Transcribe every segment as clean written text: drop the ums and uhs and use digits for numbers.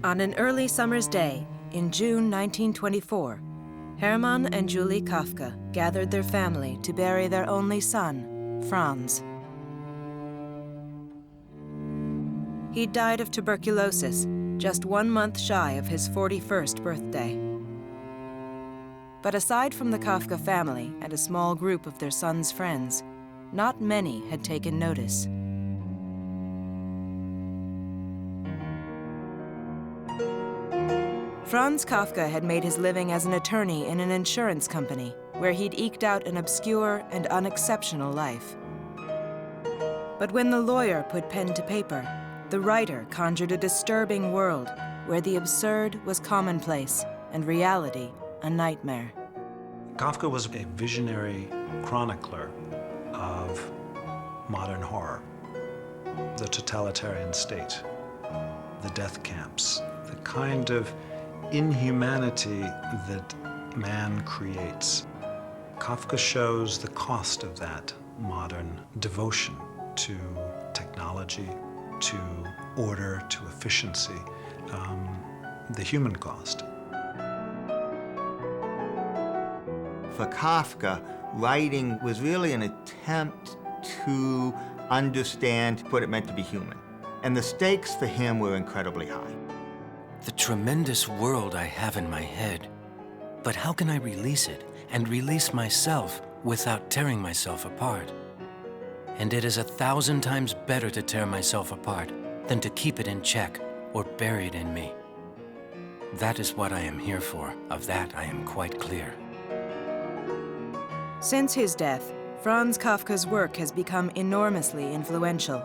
On an early summer's day in June 1924, Hermann and Julie Kafka gathered their family to bury their only son, Franz. He'd died of tuberculosis just 1 month shy of his 41st birthday. But aside from the Kafka family and a small group of their son's friends, not many had taken notice. Franz Kafka had made his living as an attorney in an insurance company, where he'd eked out an obscure and unexceptional life. But when the lawyer put pen to paper, the writer conjured a disturbing world where the absurd was commonplace and reality a nightmare. Kafka was a visionary chronicler of modern horror, the totalitarian state, the death camps, the kind of inhumanity that man creates. Kafka shows the cost of that modern devotion to technology, to order, to efficiency, the human cost. For Kafka, writing was really an attempt to understand what it meant to be human. And the stakes for him were incredibly high. The tremendous world I have in my head. But how can I release it and release myself without tearing myself apart? And it is 1,000 times better to tear myself apart than to keep it in check or bury it in me. That is what I am here for. Of that I am quite clear. Since his death, Franz Kafka's work has become enormously influential.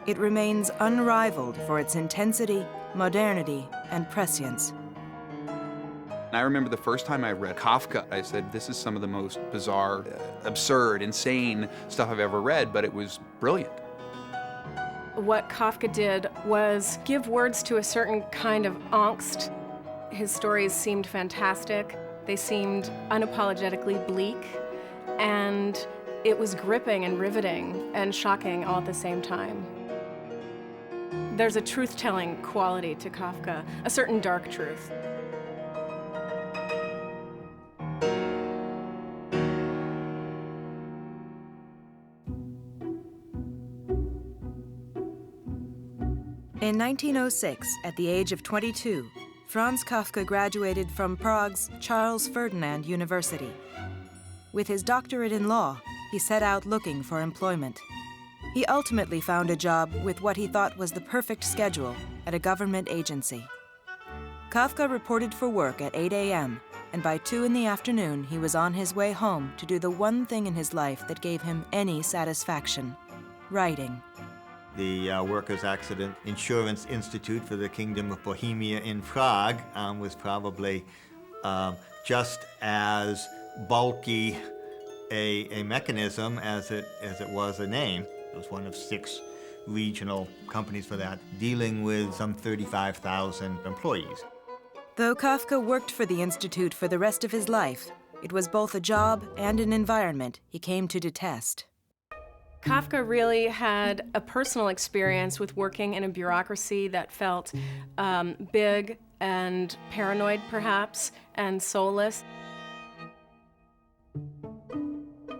It remains unrivaled for its intensity, modernity, and prescience. I remember the first time I read Kafka, I said, this is some of the most bizarre, absurd, insane stuff I've ever read, but it was brilliant. What Kafka did was give words to a certain kind of angst. His stories seemed fantastic. They seemed unapologetically bleak, and it was gripping and riveting and shocking all at the same time. There's a truth-telling quality to Kafka, a certain dark truth. In 1906, at the age of 22, Franz Kafka graduated from Prague's Charles Ferdinand University. With his doctorate in law, he set out looking for employment. He ultimately found a job with what he thought was the perfect schedule at a government agency. Kafka reported for work at 8 a.m., and by 2 in the afternoon, he was on his way home to do the one thing in his life that gave him any satisfaction: writing. The Workers' Accident Insurance Institute for the Kingdom of Bohemia in Prague was probably just as bulky a mechanism as it was a name. It was one of 6 regional companies for that, dealing with some 35,000 employees. Though Kafka worked for the Institute for the rest of his life, it was both a job and an environment he came to detest. Kafka really had a personal experience with working in a bureaucracy that felt big and paranoid, perhaps, and soulless.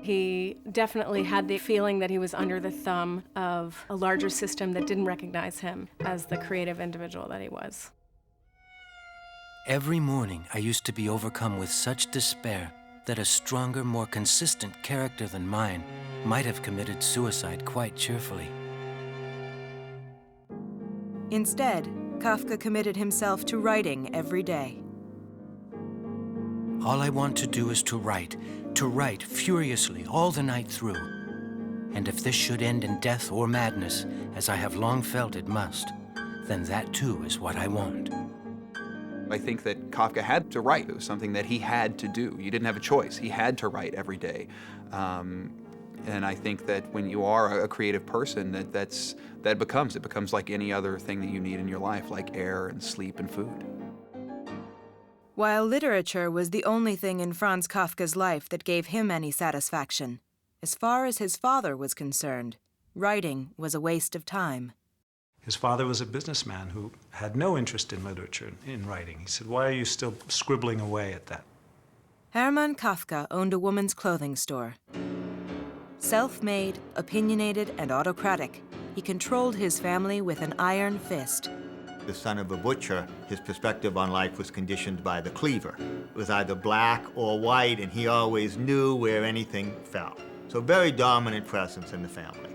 He definitely had the feeling that he was under the thumb of a larger system that didn't recognize him as the creative individual that he was. Every morning, I used to be overcome with such despair that a stronger, more consistent character than mine might have committed suicide quite cheerfully. Instead, Kafka committed himself to writing every day. All I want to do is to write furiously all the night through. And if this should end in death or madness, as I have long felt it must, then that too is what I want. I think that Kafka had to write. It was something that he had to do. You didn't have a choice. He had to write every day. And I think that when you are a creative person, it becomes like any other thing that you need in your life, like air and sleep and food. While literature was the only thing in Franz Kafka's life that gave him any satisfaction, as far as his father was concerned, writing was a waste of time. His father was a businessman who had no interest in literature, in writing. He said, "Why are you still scribbling away at that?" Hermann Kafka owned a woman's clothing store. Self-made, opinionated, and autocratic, he controlled his family with an iron fist. The son of a butcher, his perspective on life was conditioned by the cleaver. It was either black or white, and he always knew where anything fell. So very dominant presence in the family.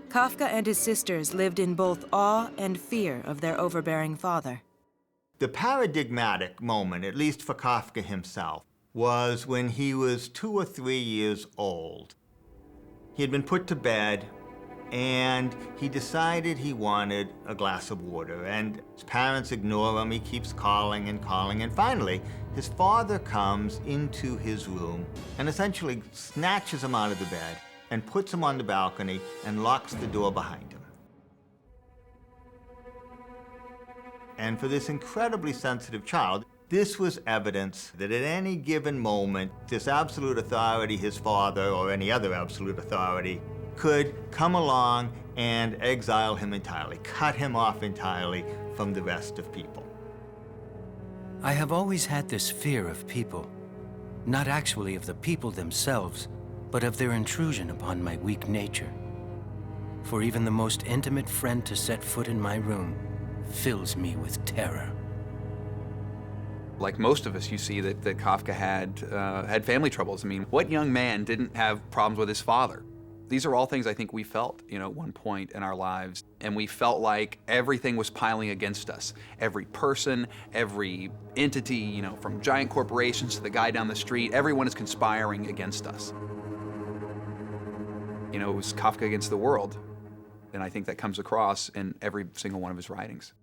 Kafka and his sisters lived in both awe and fear of their overbearing father. The paradigmatic moment, at least for Kafka himself, was when he was 2 or 3 years old. He had been put to bed, and he decided he wanted a glass of water. And his parents ignore him. He keeps calling and calling. And finally, his father comes into his room and essentially snatches him out of the bed and puts him on the balcony and locks the door behind him. And for this incredibly sensitive child, this was evidence that at any given moment, this absolute authority, his father, or any other absolute authority, could come along and exile him entirely, cut him off entirely from the rest of people. I have always had this fear of people, not actually of the people themselves, but of their intrusion upon my weak nature. For even the most intimate friend to set foot in my room fills me with terror. Like most of us, you see that Kafka had family troubles. I mean, what young man didn't have problems with his father? These are all things I think we felt, at one point in our lives, and we felt like everything was piling against us. Every person, every entity, from giant corporations to the guy down the street, everyone is conspiring against us. It was Kafka against the world, and I think that comes across in every single one of his writings.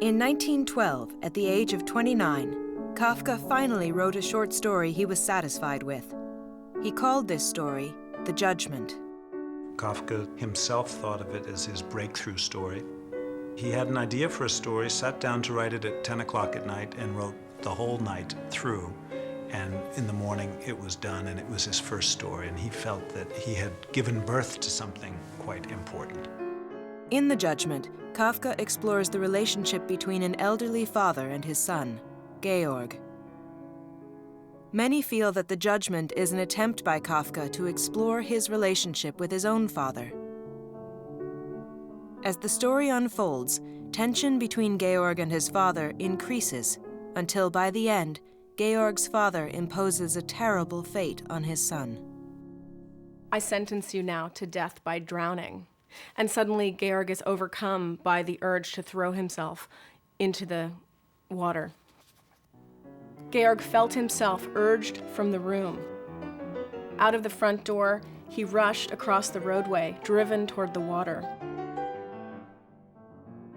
In 1912, at the age of 29, Kafka finally wrote a short story he was satisfied with. He called this story The Judgment. Kafka himself thought of it as his breakthrough story. He had an idea for a story, sat down to write it at 10 o'clock at night, and wrote the whole night through. And in the morning, it was done, and it was his first story, and he felt that he had given birth to something quite important. In The Judgment, Kafka explores the relationship between an elderly father and his son, Georg. Many feel that The Judgment is an attempt by Kafka to explore his relationship with his own father. As the story unfolds, tension between Georg and his father increases, until by the end, Georg's father imposes a terrible fate on his son. I sentence you now to death by drowning. And suddenly Georg is overcome by the urge to throw himself into the water. Georg felt himself urged from the room. Out of the front door, he rushed across the roadway, driven toward the water.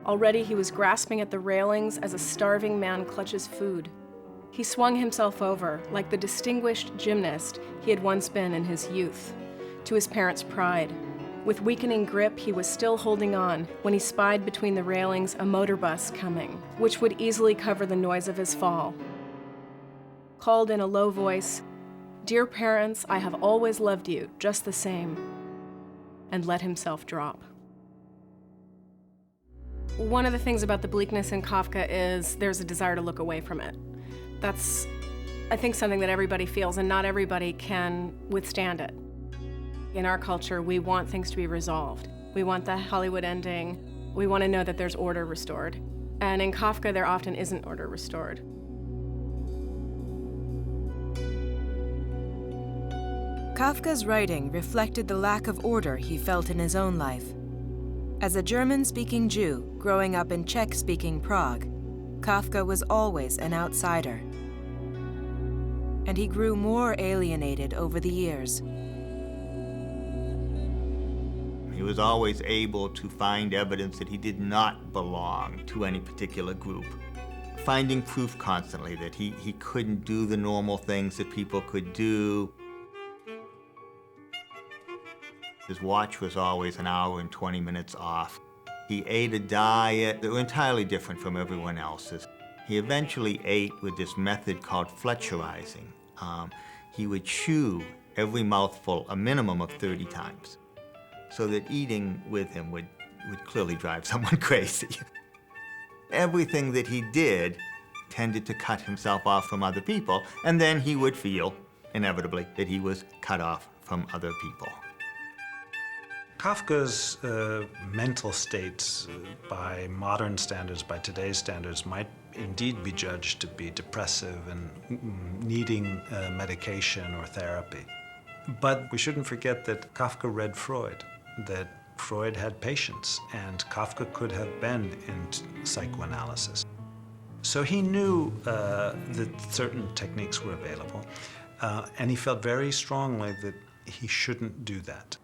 Already he was grasping at the railings as a starving man clutches food. He swung himself over, like the distinguished gymnast he had once been in his youth, to his parents' pride. With weakening grip, he was still holding on when he spied between the railings a motor bus coming, which would easily cover the noise of his fall. Called in a low voice, "Dear parents, I have always loved you, just the same," and let himself drop. One of the things about the bleakness in Kafka is there's a desire to look away from it. That's, I think, something that everybody feels, and not everybody can withstand it. In our culture, we want things to be resolved. We want the Hollywood ending. We want to know that there's order restored. And in Kafka, there often isn't order restored. Kafka's writing reflected the lack of order he felt in his own life. As a German-speaking Jew growing up in Czech-speaking Prague, Kafka was always an outsider. And he grew more alienated over the years. He was always able to find evidence that he did not belong to any particular group. Finding proof constantly that he couldn't do the normal things that people could do. His watch was always an hour and 20 minutes off. He ate a diet that was entirely different from everyone else's. He eventually ate with this method called Fletcherizing. He would chew every mouthful a minimum of 30 times, so that eating with him would would clearly drive someone crazy. Everything that he did tended to cut himself off from other people, and then he would feel, inevitably, that he was cut off from other people. Kafka's mental states, by modern standards, by today's standards, might indeed be judged to be depressive and needing medication or therapy. But we shouldn't forget that Kafka read Freud, that Freud had patients, and Kafka could have been in psychoanalysis. So he knew that certain techniques were available, and he felt very strongly that he shouldn't do that.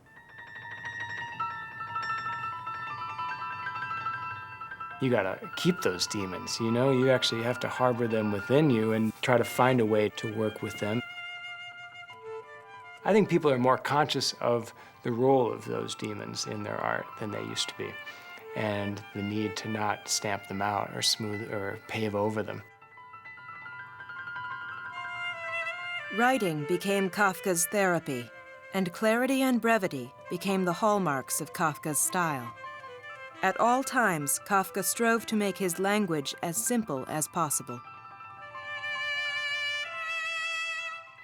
You gotta keep those demons, you know? You actually have to harbor them within you and try to find a way to work with them. I think people are more conscious of the role of those demons in their art than they used to be, and the need to not stamp them out or smooth or pave over them. Writing became Kafka's therapy, and clarity and brevity became the hallmarks of Kafka's style. At all times, Kafka strove to make his language as simple as possible.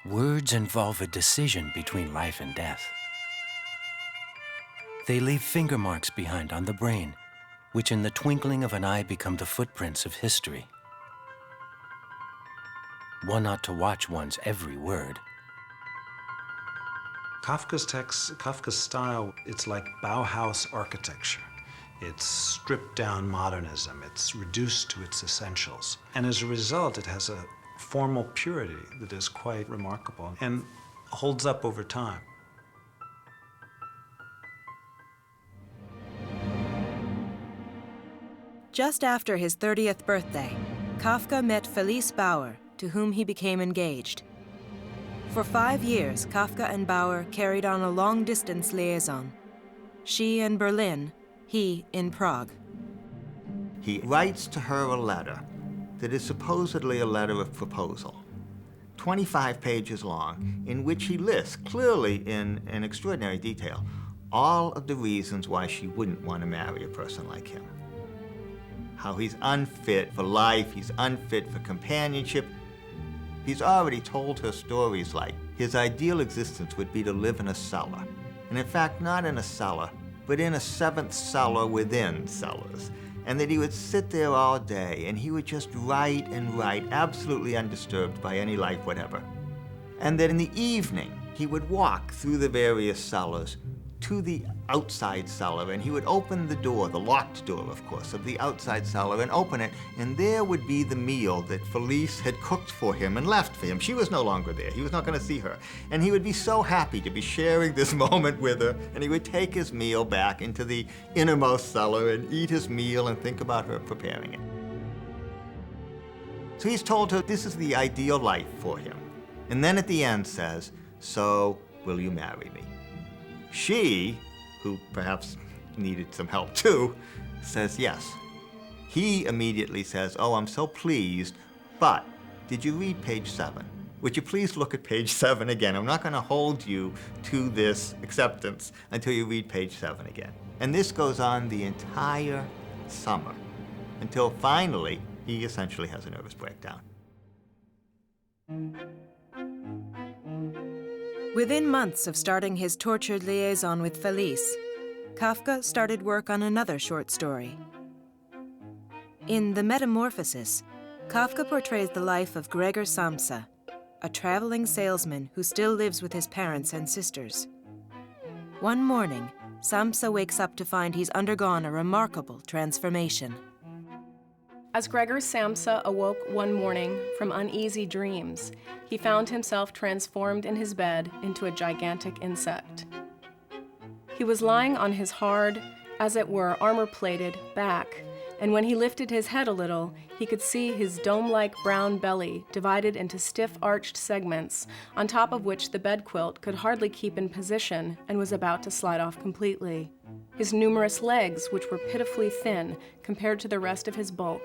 Words involve a decision between life and death. They leave finger marks behind on the brain, which in the twinkling of an eye become the footprints of history. One ought to watch one's every word. Kafka's text, Kafka's style, it's like Bauhaus architecture. It's stripped down modernism. It's reduced to its essentials. And as a result, it has a formal purity that is quite remarkable and holds up over time. Just after his 30th birthday, Kafka met Felice Bauer, to whom he became engaged. For 5 years, Kafka and Bauer carried on a long-distance liaison. She in Berlin, he in Prague. He writes to her a letter that is supposedly a letter of proposal, 25 pages long, in which he lists, clearly in extraordinary detail, all of the reasons why she wouldn't want to marry a person like him. How he's unfit for life, he's unfit for companionship. He's already told her stories like his ideal existence would be to live in a cellar. And in fact, not in a cellar, but in a seventh cellar within cellars. And that he would sit there all day and he would just write and write, absolutely undisturbed by any life whatever. And that in the evening, he would walk through the various cellars to the outside cellar, and he would open the door, the locked door, of course, of the outside cellar, and open it, and there would be the meal that Felice had cooked for him and left for him. She was no longer there. He was not going to see her. And he would be so happy to be sharing this moment with her, and he would take his meal back into the innermost cellar and eat his meal and think about her preparing it. So he's told her this is the ideal life for him. And then at the end says, "So, will you marry me?" She, who perhaps needed some help too, says yes. He immediately says, "Oh, I'm so pleased, but did you read page 7? Would you please look at page 7 again? I'm not going to hold you to this acceptance until you read page 7 again." And this goes on the entire summer until finally he essentially has a nervous breakdown. Within months of starting his tortured liaison with Felice, Kafka started work on another short story. In The Metamorphosis, Kafka portrays the life of Gregor Samsa, a traveling salesman who still lives with his parents and sisters. One morning, Samsa wakes up to find he's undergone a remarkable transformation. As Gregor Samsa awoke one morning from uneasy dreams, he found himself transformed in his bed into a gigantic insect. He was lying on his hard, as it were armor-plated, back, and when he lifted his head a little, he could see his dome-like brown belly divided into stiff arched segments, on top of which the bedquilt could hardly keep in position and was about to slide off completely. His numerous legs, which were pitifully thin compared to the rest of his bulk,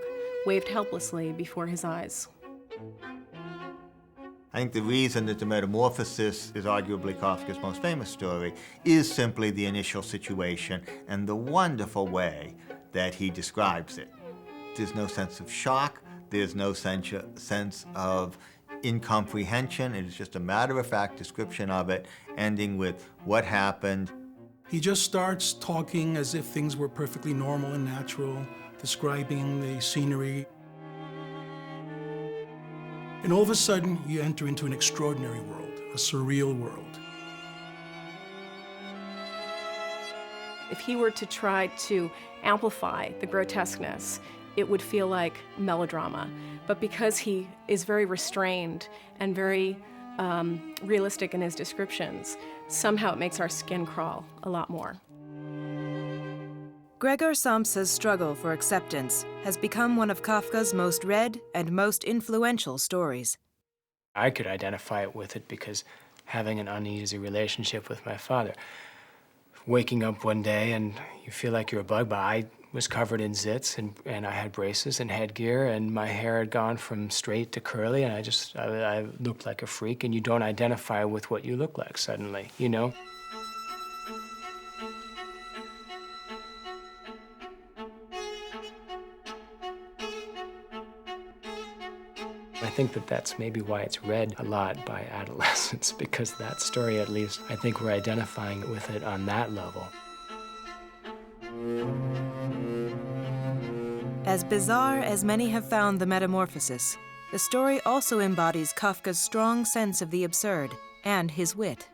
waved helplessly before his eyes. I think the reason that the Metamorphosis is arguably Kafka's most famous story is simply the initial situation and the wonderful way that he describes it. There's no sense of shock, there's no sense of incomprehension. It is just a matter-of-fact description of it, ending with what happened. He just starts talking as if things were perfectly normal and natural, describing the scenery. And all of a sudden, you enter into an extraordinary world, a surreal world. If he were to try to amplify the grotesqueness, it would feel like melodrama. But because he is very restrained and very realistic in his descriptions, somehow it makes our skin crawl a lot more. Gregor Samsa's struggle for acceptance has become one of Kafka's most read and most influential stories. I could identify with it because having an uneasy relationship with my father. Waking up one day and you feel like you're a bug, but I was covered in zits and I had braces and headgear and my hair had gone from straight to curly and I looked like a freak, and you don't identify with what you look like suddenly, you know? I think that that's maybe why it's read a lot by adolescents, because that story, at least, I think we're identifying with it on that level. As bizarre as many have found the Metamorphosis, the story also embodies Kafka's strong sense of the absurd and his wit.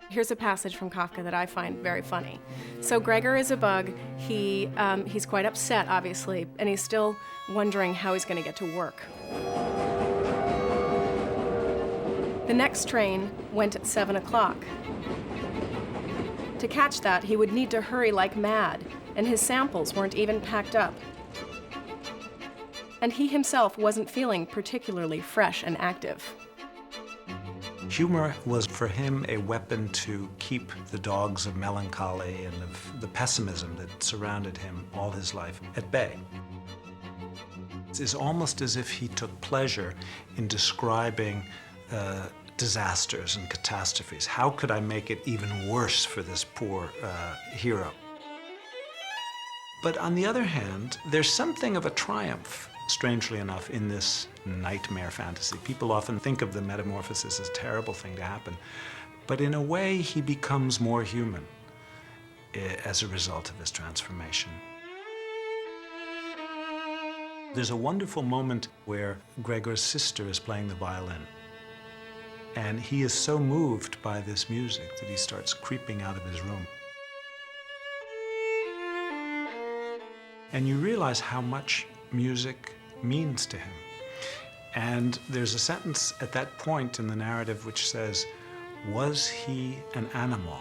Here's a passage from Kafka that I find very funny. So Gregor is a bug. He's quite upset, obviously, and he's still wondering how he's going to get to work. The next train went at 7 o'clock. To catch that, he would need to hurry like mad, and his samples weren't even packed up. And he himself wasn't feeling particularly fresh and active. Humor was for him a weapon to keep the dogs of melancholy and of the pessimism that surrounded him all his life at bay. It's almost as if he took pleasure in describing disasters and catastrophes. How could I make it even worse for this poor hero? But on the other hand, there's something of a triumph, strangely enough, in this nightmare fantasy. People often think of the Metamorphosis as a terrible thing to happen, but in a way, he becomes more human as a result of his transformation. There's a wonderful moment where Gregor's sister is playing the violin, and he is so moved by this music that he starts creeping out of his room. And you realize how much music means to him. And there's a sentence at that point in the narrative which says, "Was he an animal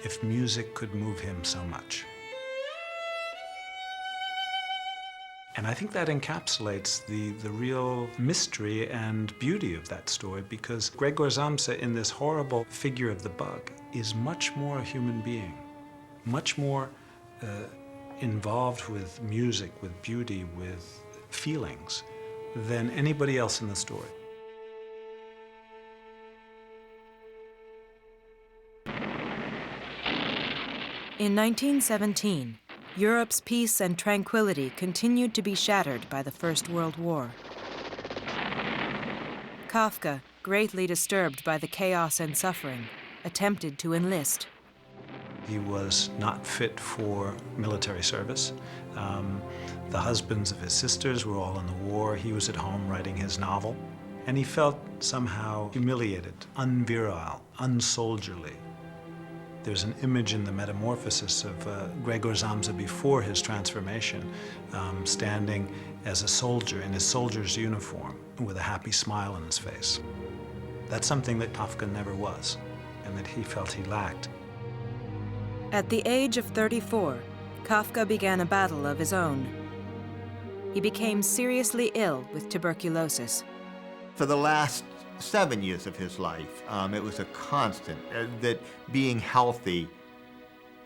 if music could move him so much?" And I think that encapsulates the real mystery and beauty of that story, because Gregor Samsa, in this horrible figure of the bug, is much more a human being, much more involved with music, with beauty, with feelings, than anybody else in the story. In 1917, Europe's peace and tranquility continued to be shattered by the First World War. Kafka, greatly disturbed by the chaos and suffering, attempted to enlist. He was not fit for military service. The husbands of his sisters were all in the war. He was at home writing his novel. And he felt somehow humiliated, unvirile, unsoldierly. There's an image in the Metamorphosis of Gregor Samsa before his transformation, standing as a soldier in his soldier's uniform with a happy smile on his face. That's something that Kafka never was, and that he felt he lacked. At the age of 34, Kafka began a battle of his own. He became seriously ill with tuberculosis. For the last 7 years of his life, it was a constant that being healthy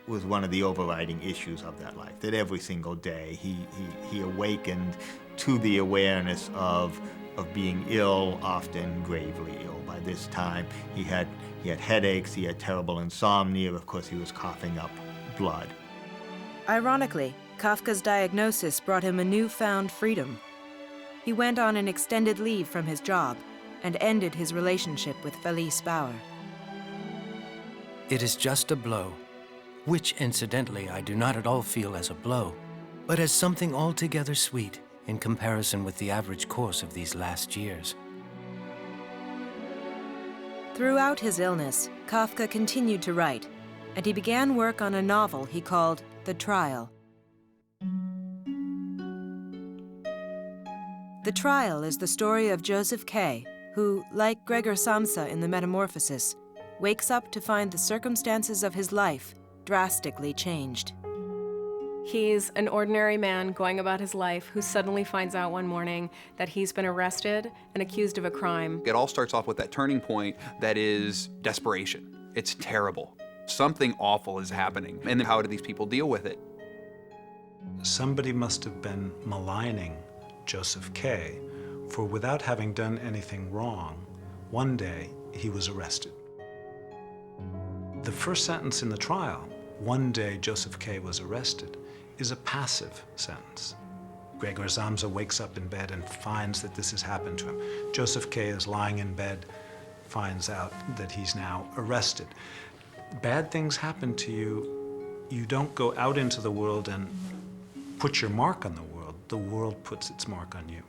was one of the overriding issues of that life, that every single day he awakened to the awareness of of being ill, often gravely ill. By this time, he had headaches, he had terrible insomnia, of course he was coughing up blood. Ironically, Kafka's diagnosis brought him a newfound freedom. He went on an extended leave from his job and ended his relationship with Felice Bauer. It is just a blow, which incidentally I do not at all feel as a blow, but as something altogether sweet in comparison with the average course of these last years. Throughout his illness, Kafka continued to write, and he began work on a novel he called The Trial. The Trial is the story of Joseph K., who, like Gregor Samsa in The Metamorphosis, wakes up to find the circumstances of his life drastically changed. He's an ordinary man going about his life who suddenly finds out one morning that he's been arrested and accused of a crime. It all starts off with that turning point that is desperation. It's terrible. Something awful is happening. And then how do these people deal with it? Somebody must have been maligning Joseph K., for without having done anything wrong, one day he was arrested. The first sentence in the trial, "One day Joseph K. was arrested," is a passive sentence. Gregor Samsa wakes up in bed and finds that this has happened to him. Joseph K. is lying in bed, finds out that he's now arrested. Bad things happen to you. You don't go out into the world and put your mark on the world. The world puts its mark on you.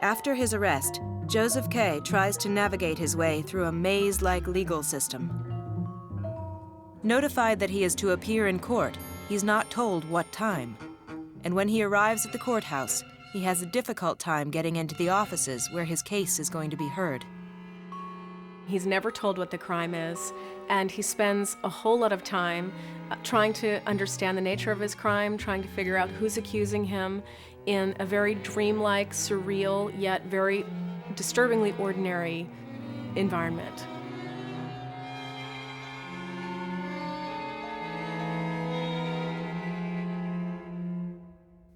After his arrest, Joseph K. tries to navigate his way through a maze-like legal system. Notified that he is to appear in court, he's not told what time. And when he arrives at the courthouse, he has a difficult time getting into the offices where his case is going to be heard. He's never told what the crime is, and he spends a whole lot of time trying to understand the nature of his crime, trying to figure out who's accusing him in a very dreamlike, surreal, yet very disturbingly ordinary environment.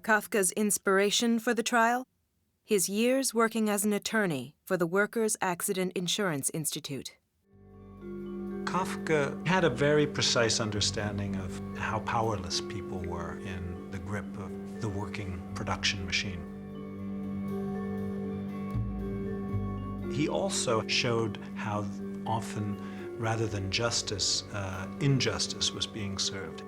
Kafka's inspiration for the trial? His years working as an attorney for the Workers' Accident Insurance Institute. Kafka had a very precise understanding of how powerless people were in the grip of the working production machine. He also showed how often, rather than justice, injustice was being served.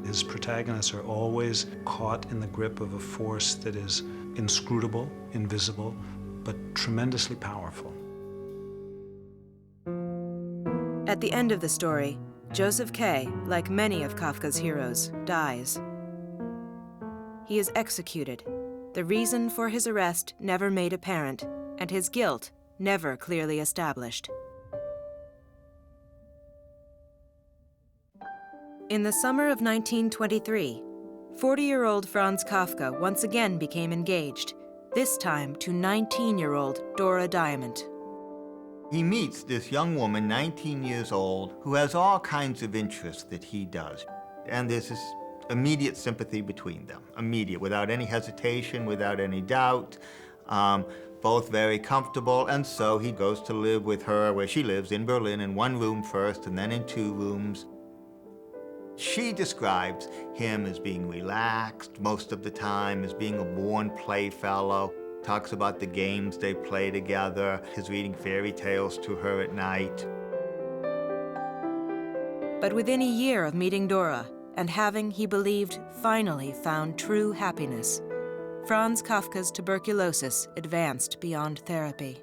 His protagonists are always caught in the grip of a force that is inscrutable, invisible, but tremendously powerful. At the end of the story, Joseph K., like many of Kafka's heroes, dies. He is executed, the reason for his arrest never made apparent, and his guilt never clearly established. In the summer of 1923, 40-year-old Franz Kafka once again became engaged, this time to 19-year-old Dora Diamond. He meets this young woman, 19 years old, who has all kinds of interests that he does. And there's this immediate sympathy between them, immediate, without any hesitation, without any doubt, both very comfortable. And so he goes to live with her where she lives in Berlin, in one room first and then in two rooms. She describes him as being relaxed most of the time, as being a born playfellow, talks about the games they play together, his reading fairy tales to her at night. But within a year of meeting Dora, and having, he believed, finally found true happiness, Franz Kafka's tuberculosis advanced beyond therapy.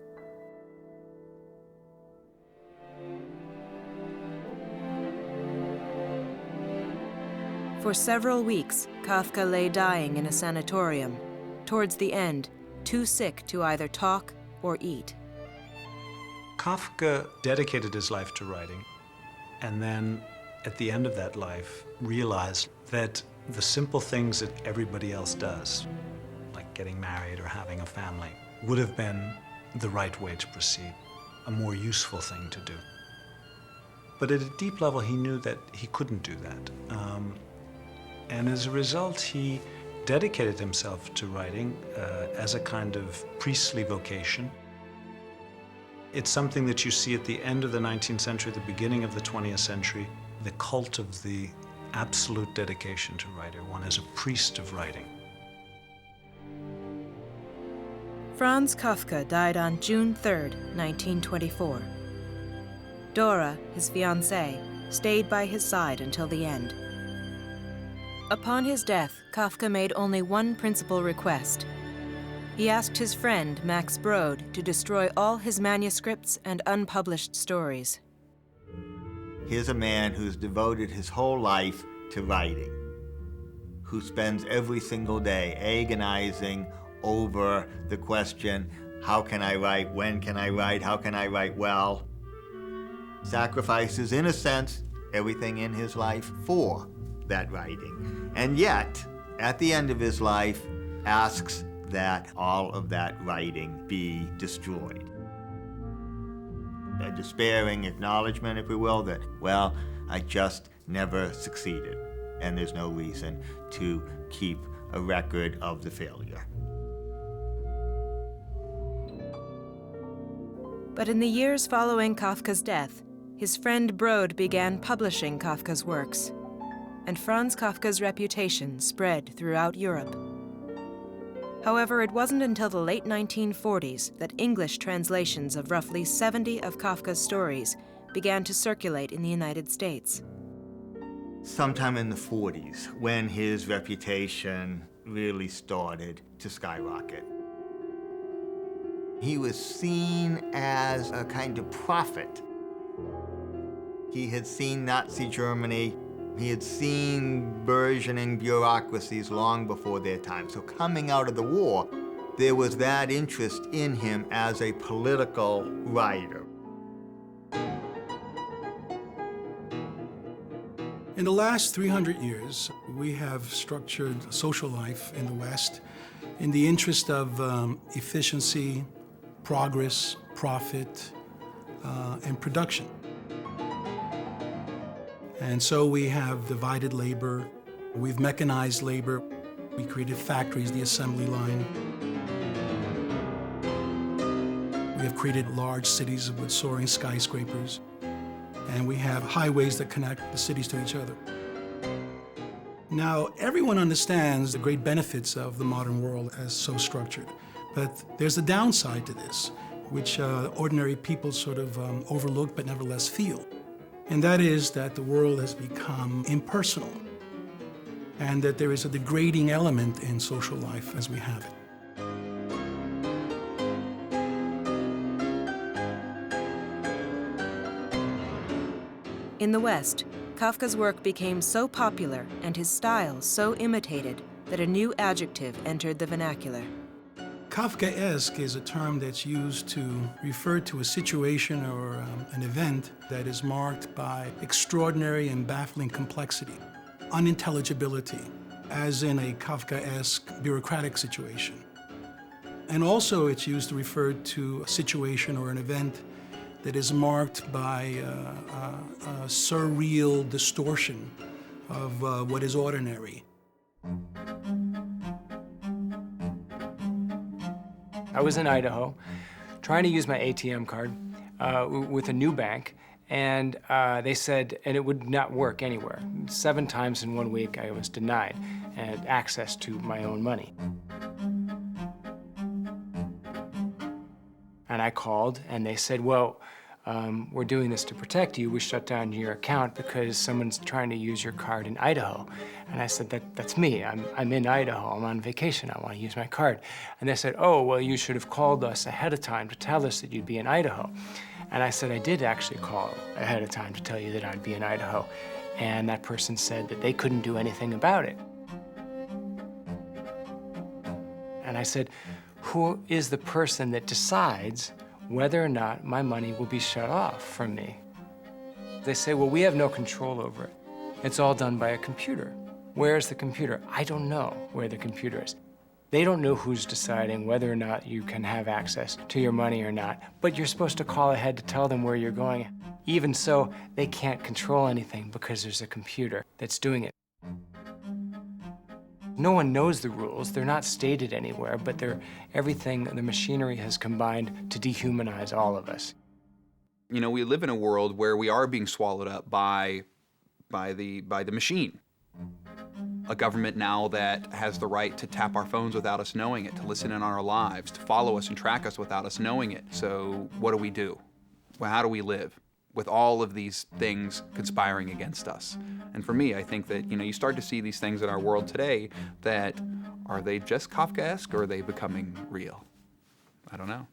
For several weeks, Kafka lay dying in a sanatorium, towards the end, too sick to either talk or eat. Kafka dedicated his life to writing, and then at the end of that life realized that the simple things that everybody else does, like getting married or having a family, would have been the right way to proceed, a more useful thing to do. But at a deep level, he knew that he couldn't do that. And as a result, he dedicated himself to writing as a kind of priestly vocation. It's something that you see at the end of the 19th century, the beginning of the 20th century, the cult of the absolute dedication to writer, one as a priest of writing. Franz Kafka died on June 3, 1924. Dora, his fiancée, stayed by his side until the end. Upon his death, Kafka made only one principal request. He asked his friend, Max Brod, to destroy all his manuscripts and unpublished stories. Here's a man who's devoted his whole life to writing, who spends every single day agonizing over the question, how can I write, when can I write, how can I write well? Sacrifices, in a sense, everything in his life for that writing. And yet, at the end of his life, asks that all of that writing be destroyed. A despairing acknowledgement, if we will, that, well, I just never succeeded, and there's no reason to keep a record of the failure. But in the years following Kafka's death, his friend Brod began publishing Kafka's works, and Franz Kafka's reputation spread throughout Europe. However, it wasn't until the late 1940s that English translations of roughly 70 of Kafka's stories began to circulate in the United States. Sometime in the 40s, when his reputation really started to skyrocket. He was seen as a kind of prophet. He had seen Nazi Germany. He had seen burgeoning bureaucracies long before their time. So coming out of the war, there was that interest in him as a political writer. In the last 300 years, we have structured social life in the West in the interest of efficiency, progress, profit, and production. And so we have divided labor, we've mechanized labor, we created factories, the assembly line. We have created large cities with soaring skyscrapers, and we have highways that connect the cities to each other. Now, everyone understands the great benefits of the modern world as so structured, but there's a downside to this, which ordinary people sort of overlook but nevertheless feel. And that is that the world has become impersonal, and that there is a degrading element in social life as we have it. In the West, Kafka's work became so popular and his style so imitated that a new adjective entered the vernacular. Kafkaesque is a term that's used to refer to a situation or an event that is marked by extraordinary and baffling complexity, unintelligibility, as in a Kafkaesque bureaucratic situation. And also it's used to refer to a situation or an event that is marked by a surreal distortion of what is ordinary. I was in Idaho trying to use my ATM card with a new bank, and they said, and it would not work anywhere. 7 times in 1 week I was denied access to my own money. And I called, and they said, well, we're doing this to protect you. We shut down your account because someone's trying to use your card in Idaho. And I said, that's me. I'm in Idaho. I'm on vacation. I want to use my card. And they said, oh, well, you should have called us ahead of time to tell us that you'd be in Idaho. And I said, I did actually call ahead of time to tell you that I'd be in Idaho. And that person said that they couldn't do anything about it. And I said, who is the person that decides whether or not my money will be shut off from me? They say, well, we have no control over it. It's all done by a computer. Where's the computer? I don't know where the computer is. They don't know who's deciding whether or not you can have access to your money or not, but you're supposed to call ahead to tell them where you're going. Even so, they can't control anything because there's a computer that's doing it. No one knows the rules. They're not stated anywhere, but everything, the machinery has combined to dehumanize all of us. You know, we live in a world where we are being swallowed up by the machine. A government now that has the right to tap our phones without us knowing it, to listen in on our lives, to follow us and track us without us knowing it. So what do? Well, how do we live with all of these things conspiring against us? And for me, I think that, you know, you start to see these things in our world today that, are they just Kafkaesque or are they becoming real? I don't know.